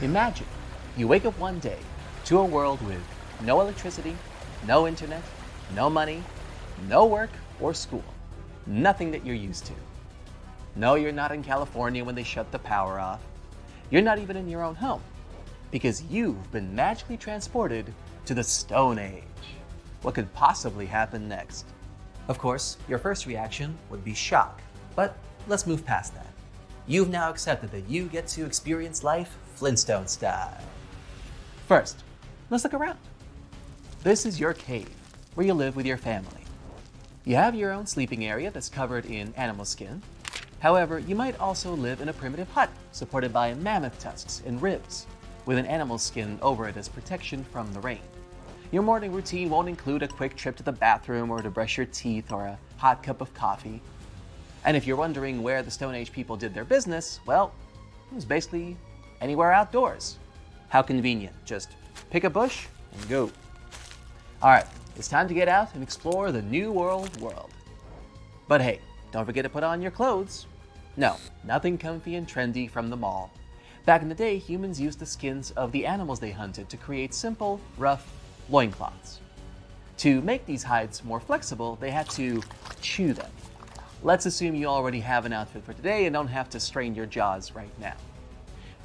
Imagine you wake up one day to a world with no electricity, no internet, no money, no work or school, nothing that you're used to. No, you're not in California when they shut the power off. You're not even in your own home, because you've been magically transported to the Stone Age. What could possibly happen next? Of course, your first reaction would be shock, but let's move past that. You've now accepted that you get to experience life Flintstone style. First, let's look around. This is your cave, where you live with your family. You have your own sleeping area that's covered in animal skin. However, you might also live in a primitive hut supported by mammoth tusks and ribs, with an animal skin over it as protection from the rain. Your morning routine won't include a quick trip to the bathroom or to brush your teeth or a hot cup of coffee. And if you're wondering where the Stone Age people did their business, well, it was basically anywhere outdoors. How convenient. Just pick a bush and go. All right, it's time to get out and explore the New World. But hey, don't forget to put on your clothes. No, nothing comfy and trendy from the mall. Back in the day, humans used the skins of the animals they hunted to create simple, rough loincloths. To make these hides more flexible, they had to chew them. Let's assume you already have an outfit for today and don't have to strain your jaws right now.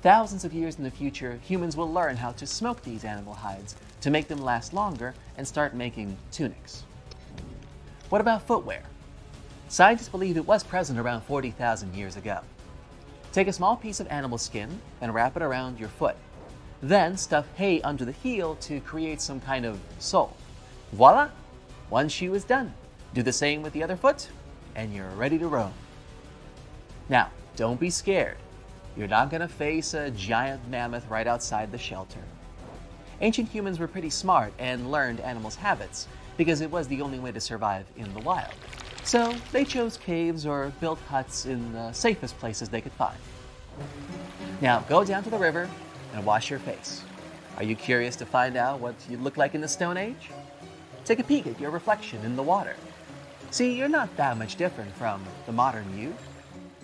Thousands of years in the future, humans will learn how to smoke these animal hides to make them last longer and start making tunics. What about footwear? Scientists believe it was present around 40,000 years ago. Take a small piece of animal skin and wrap it around your foot. Then stuff hay under the heel to create some kind of sole. Voila! One shoe is done. Do the same with the other foot, and you're ready to roam. Now, don't be scared. You're not going to face a giant mammoth right outside the shelter. Ancient humans were pretty smart and learned animals' habits because it was the only way to survive in the wild. So they chose caves or built huts in the safest places they could find. Now go down to the river and wash your face. Are you curious to find out what you'd look like in the Stone Age? Take a peek at your reflection in the water. See, you're not that much different from the modern you.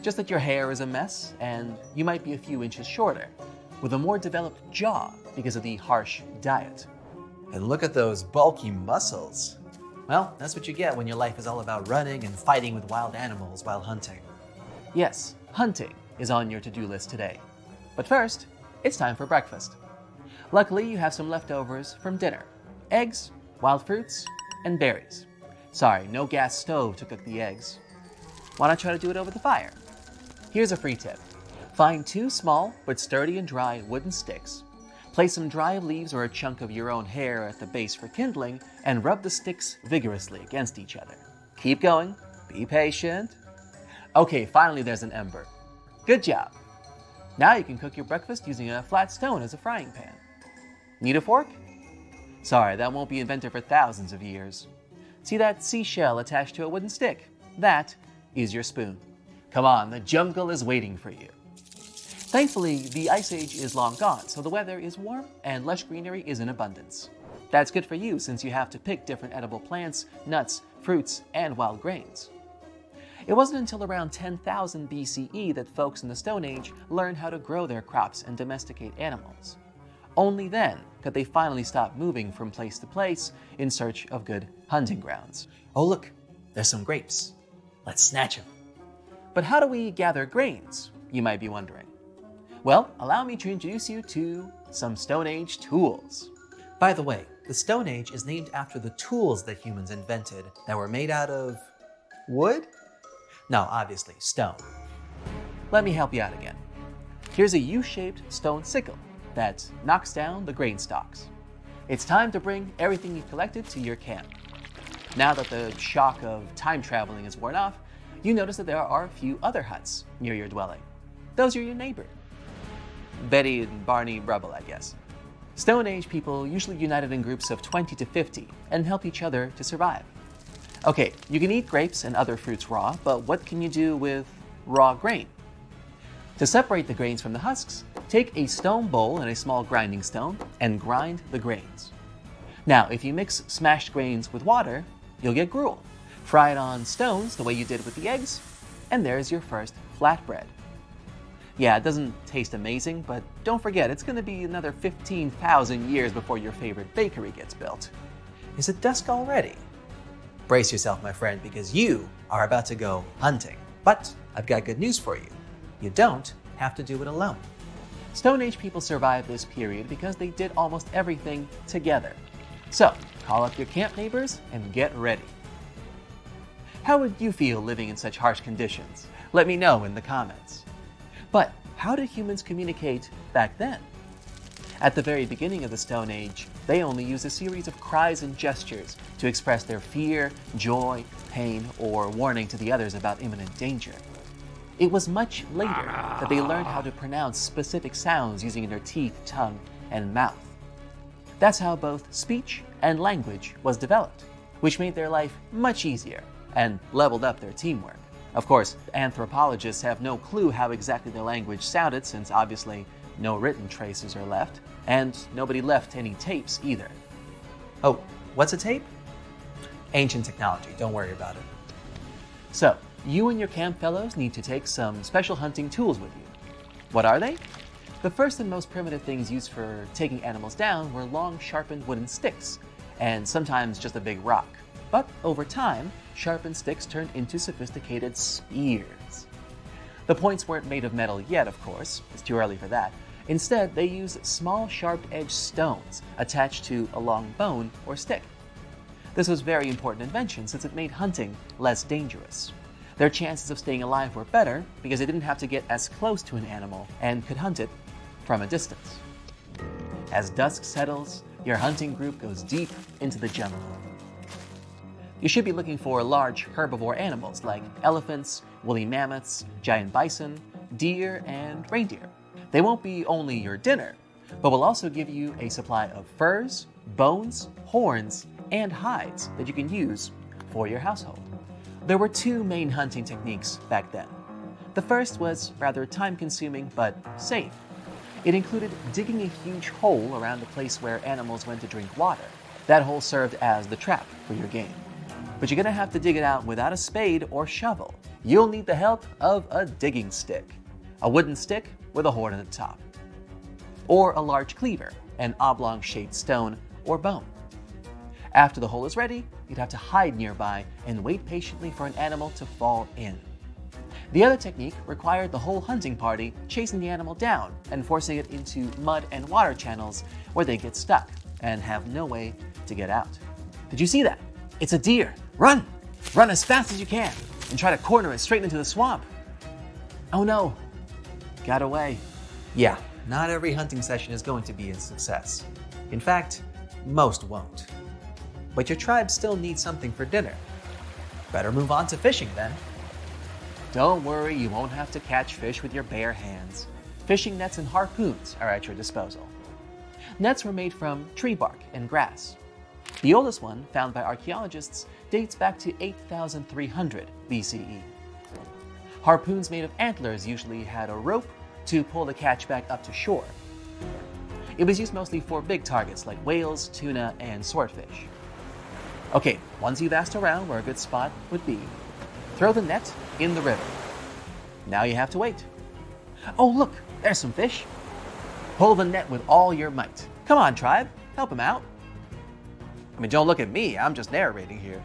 Just that your hair is a mess and you might be a few inches shorter, with a more developed jaw because of the harsh diet. And look at those bulky muscles. Well, that's what you get when your life is all about running and fighting with wild animals while hunting. Yes, hunting is on your to-do list today. But first, it's time for breakfast. Luckily, you have some leftovers from dinner. Eggs, wild fruits, and berries. Sorry, no gas stove to cook the eggs. Why not try to do it over the fire? Here's a free tip. Find 2 small but sturdy and dry wooden sticks. Place some dry leaves or a chunk of your own hair at the base for kindling and rub the sticks vigorously against each other. Keep going. Be patient. Okay, finally there's an ember. Good job. Now you can cook your breakfast using a flat stone as a frying pan. Need a fork? Sorry, that won't be invented for thousands of years. See that seashell attached to a wooden stick? That is your spoon. Come on, the jungle is waiting for you. Thankfully, the Ice Age is long gone, so the weather is warm and lush greenery is in abundance. That's good for you since you have to pick different edible plants, nuts, fruits, and wild grains. It wasn't until around 10,000 BCE that folks in the Stone Age learned how to grow their crops and domesticate animals. Only then could they finally stop moving from place to place in search of good hunting grounds. Oh look, there's some grapes. Let's snatch them. But how do we gather grains, you might be wondering? Well, allow me to introduce you to some Stone Age tools. By the way, the Stone Age is named after the tools that humans invented that were made out of wood? No, obviously, stone. Let me help you out again. Here's a U-shaped stone sickle that knocks down the grain stalks. It's time to bring everything you've collected to your camp. Now that the shock of time traveling is worn off, you notice that there are a few other huts near your dwelling. Those are your neighbors. Betty and Barney Rubble, I guess. Stone Age people usually united in groups of 20 to 50 and help each other to survive. Okay, you can eat grapes and other fruits raw, but what can you do with raw grain? To separate the grains from the husks, take a stone bowl and a small grinding stone and grind the grains. Now, if you mix smashed grains with water, you'll get gruel. Fry it on stones the way you did with the eggs, and there's your first flatbread. Yeah, it doesn't taste amazing, but don't forget, it's gonna be another 15,000 years before your favorite bakery gets built. Is it dusk already? Brace yourself, my friend, because you are about to go hunting. But I've got good news for you. You don't have to do it alone. Stone Age people survived this period because they did almost everything together. So, call up your camp neighbors and get ready. How would you feel living in such harsh conditions? Let me know in the comments. But how did humans communicate back then? At the very beginning of the Stone Age, they only used a series of cries and gestures to express their fear, joy, pain, or warning to the others about imminent danger. It was much later that they learned how to pronounce specific sounds using their teeth, tongue, and mouth. That's how both speech and language was developed, which made their life much easier and leveled up their teamwork. Of course, anthropologists have no clue how exactly their language sounded, since obviously no written traces are left, and nobody left any tapes either. Oh, what's a tape? Ancient technology, don't worry about it. So, you and your camp fellows need to take some special hunting tools with you. What are they? The first and most primitive things used for taking animals down were long, sharpened wooden sticks, and sometimes just a big rock. But over time, sharpened sticks turned into sophisticated spears. The points weren't made of metal yet, of course. It's too early for that. Instead, they used small, sharp-edged stones attached to a long bone or stick. This was a very important invention since it made hunting less dangerous. Their chances of staying alive were better because they didn't have to get as close to an animal and could hunt it from a distance. As dusk settles, your hunting group goes deep into the jungle. You should be looking for large herbivore animals like elephants, woolly mammoths, giant bison, deer, and reindeer. They won't be only your dinner, but will also give you a supply of furs, bones, horns, and hides that you can use for your household. There were two main hunting techniques back then. The first was rather time-consuming but safe. It included digging a huge hole around the place where animals went to drink water. That hole served as the trap for your game. But you're gonna have to dig it out without a spade or shovel. You'll need the help of a digging stick, a wooden stick with a horn at the top, or a large cleaver, an oblong-shaped stone or bone. After the hole is ready, you'd have to hide nearby and wait patiently for an animal to fall in. The other technique required the whole hunting party chasing the animal down and forcing it into mud and water channels where they get stuck and have no way to get out. Did you see that? It's a deer. Run! Run as fast as you can and try to corner it straight into the swamp. Oh no, got away. Yeah, not every hunting session is going to be a success. In fact, most won't. But your tribe still needs something for dinner. Better move on to fishing then. Don't worry, you won't have to catch fish with your bare hands. Fishing nets and harpoons are at your disposal. Nets were made from tree bark and grass. The oldest one, found by archaeologists, dates back to 8,300 BCE. Harpoons made of antlers usually had a rope to pull the catch back up to shore. It was used mostly for big targets like whales, tuna, and swordfish. Okay, once you've asked around where a good spot would be, throw the net in the river. Now you have to wait. Oh look, there's some fish. Pull the net with all your might. Come on, tribe, help him out. I mean, don't look at me, I'm just narrating here.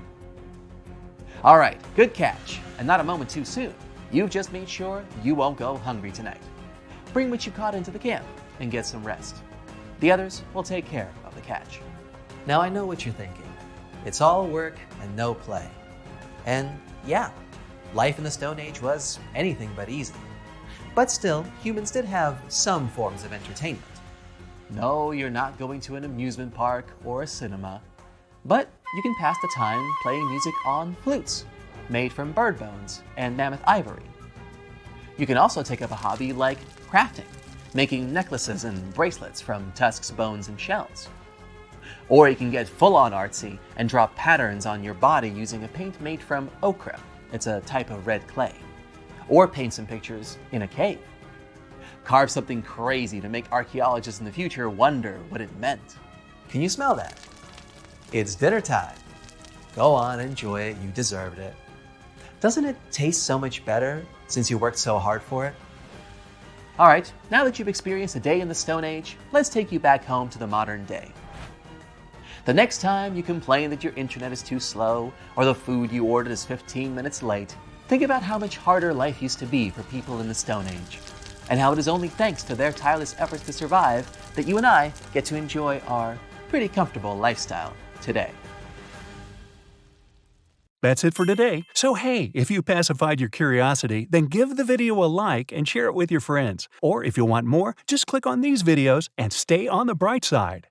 All right, good catch, and not a moment too soon. You've just made sure you won't go hungry tonight. Bring what you caught into the camp and get some rest. The others will take care of the catch. Now I know what you're thinking. It's all work and no play. And yeah, life in the Stone Age was anything but easy. But still, humans did have some forms of entertainment. No, you're not going to an amusement park or a cinema, but you can pass the time playing music on flutes, made from bird bones and mammoth ivory. You can also take up a hobby like crafting, making necklaces and bracelets from tusks, bones, and shells. Or you can get full-on artsy and draw patterns on your body using a paint made from ochre. It's a type of red clay. Or paint some pictures in a cave. Carve something crazy to make archaeologists in the future wonder what it meant. Can you smell that? It's dinner time. Go on, enjoy it, you deserved it. Doesn't it taste so much better since you worked so hard for it? Alright, now that you've experienced a day in the Stone Age, let's take you back home to the modern day. The next time you complain that your internet is too slow, or the food you ordered is 15 minutes late, think about how much harder life used to be for people in the Stone Age, and how it is only thanks to their tireless efforts to survive that you and I get to enjoy our pretty comfortable lifestyle today. That's it for today. So hey, if you pacified your curiosity, then give the video a like and share it with your friends. Or if you want more, just click on these videos and stay on the bright side.